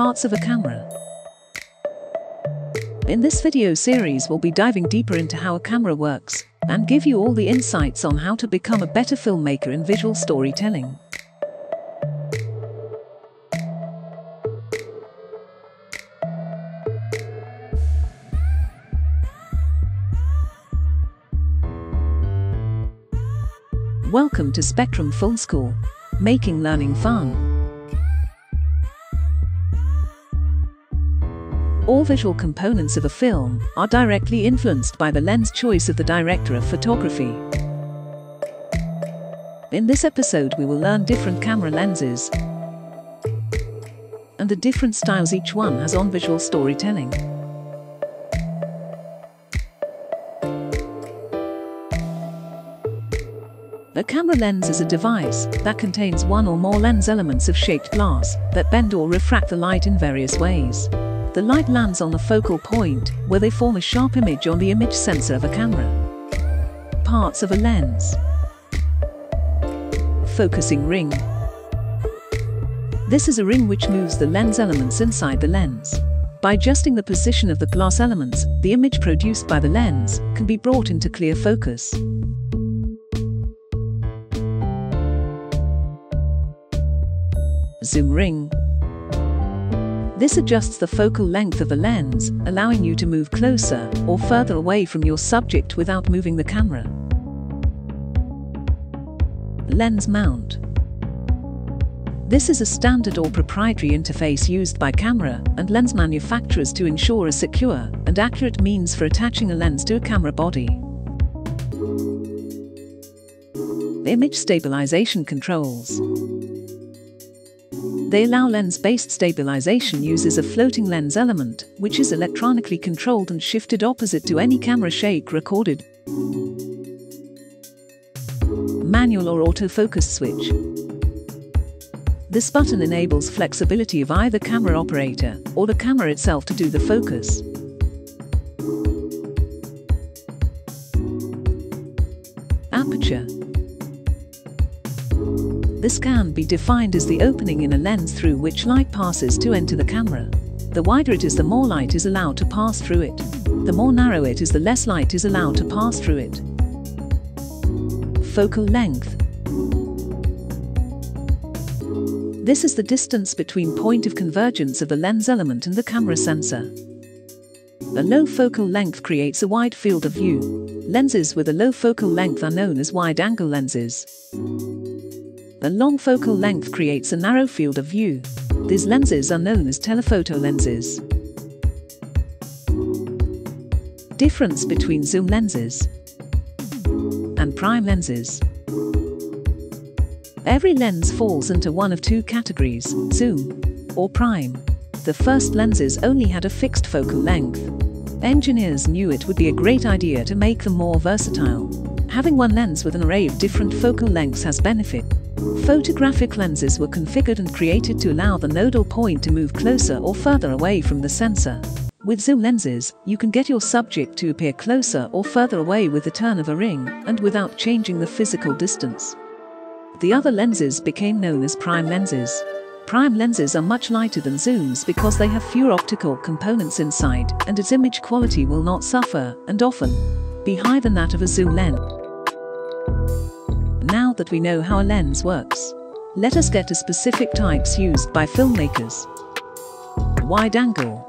parts of a camera. In this video series, we'll be diving deeper into how a camera works and give you all the insights on how to become a better filmmaker in visual storytelling. Welcome to Spectrum Film School, making learning fun. All visual components of a film are directly influenced by the lens choice of the director of photography. In this episode, we will learn different camera lenses and the different styles each one has on visual storytelling. A camera lens is a device that contains one or more lens elements of shaped glass that bend or refract the light in various ways. The light lands on a focal point where they form a sharp image on the image sensor of a camera. Parts of a lens. Focusing ring. This is a ring which moves the lens elements inside the lens. By adjusting the position of the glass elements, the image produced by the lens can be brought into clear focus. Zoom ring. This adjusts the focal length of the lens, allowing you to move closer or further away from your subject without moving the camera. Lens mount. This is a standard or proprietary interface used by camera and lens manufacturers to ensure a secure and accurate means for attaching a lens to a camera body. Image stabilization controls. They allow lens-based stabilization uses a floating lens element, which is electronically controlled and shifted opposite to any camera shake recorded. Manual or autofocus switch. This button enables flexibility of either camera operator or the camera itself to do the focus. Aperture. This can be defined as the opening in a lens through which light passes to enter the camera. The wider it is, the more light is allowed to pass through it. The more narrow it is, the less light is allowed to pass through it. Focal length. This is the distance between point of convergence of the lens element and the camera sensor. A low focal length creates a wide field of view. Lenses with a low focal length are known as wide-angle lenses. A long focal length creates a narrow field of view. These lenses are known as telephoto lenses. Difference between zoom lenses and prime lenses. Every lens falls into one of two categories, zoom or prime. The first lenses only had a fixed focal length. Engineers knew it would be a great idea to make them more versatile. Having one lens with an array of different focal lengths has benefit. Photographic lenses were configured and created to allow the nodal point to move closer or further away from the sensor. With zoom lenses, you can get your subject to appear closer or further away with the turn of a ring and without changing the physical distance. The other lenses became known as prime lenses. Prime lenses are much lighter than zooms because they have fewer optical components inside, and its image quality will not suffer and often be higher than that of a zoom lens. Now that we know how a lens works, let us get to specific types used by filmmakers. Wide-angle.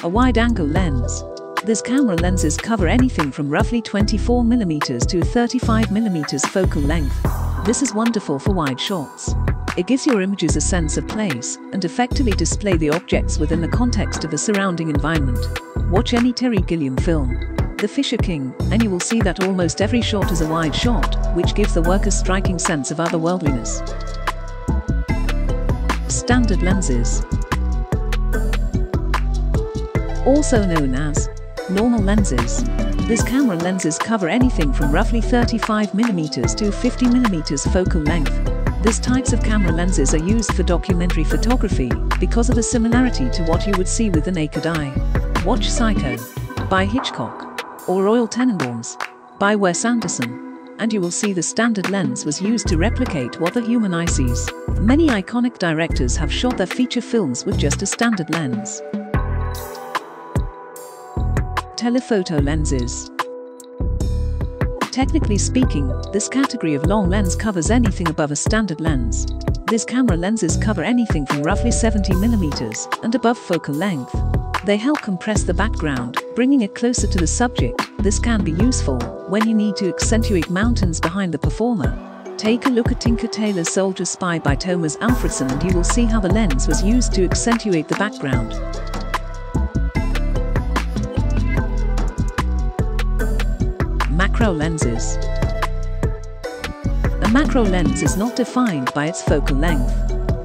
A wide-angle lens. These camera lenses cover anything from roughly 24mm to 35mm focal length. This is wonderful for wide shots. It gives your images a sense of place and effectively display the objects within the context of the surrounding environment. Watch any Terry Gilliam film, The Fisher King, and you will see that almost every shot is a wide shot, which gives the work a striking sense of otherworldliness. Standard lenses. Also known as normal lenses. These camera lenses cover anything from roughly 35mm to 50mm focal length. These types of camera lenses are used for documentary photography because of the similarity to what you would see with the naked eye. Watch Psycho by Hitchcock or Royal Tenenbaums by Wes Anderson. and you will see the standard lens was used to replicate what the human eye sees. Many iconic directors have shot their feature films with just a standard lens. Telephoto lenses. Technically speaking, this category of long lens covers anything above a standard lens. These camera lenses cover anything from roughly 70mm and above focal length. They help compress the background, bringing it closer to the subject. This can be useful when you need to accentuate mountains behind the performer. Take a look at Tinker Tailor Soldier Spy by Thomas Alfredson and you will see how the lens was used to accentuate the background. Macro lenses. A macro lens is not defined by its focal length.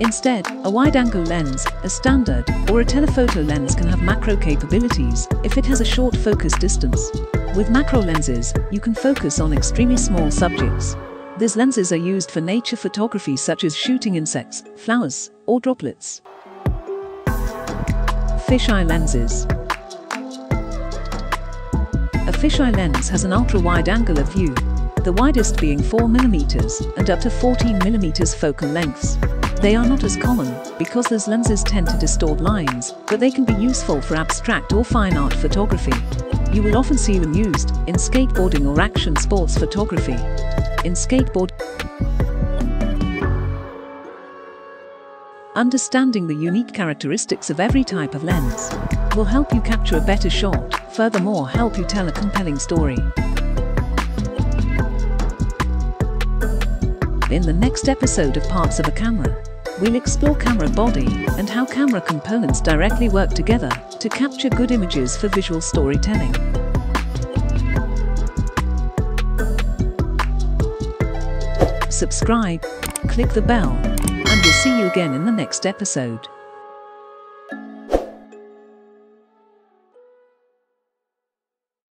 Instead, a wide-angle lens, a standard, or a telephoto lens can have macro capabilities if it has a short focus distance. With macro lenses, you can focus on extremely small subjects. These lenses are used for nature photography such as shooting insects, flowers, or droplets. Fisheye lenses. A fisheye lens has an ultra-wide angle of view, the widest being 4mm and up to 14mm focal lengths. They are not as common because these lenses tend to distort lines, but they can be useful for abstract or fine art photography. You will often see them used in skateboarding or action sports photography. In skateboard, understanding the unique characteristics of every type of lens will help you capture a better shot, furthermore help you tell a compelling story. In the next episode of Parts of a Camera, we'll explore camera body and how camera components directly work together to capture good images for visual storytelling. Subscribe, click the bell, and we'll see you again in the next episode.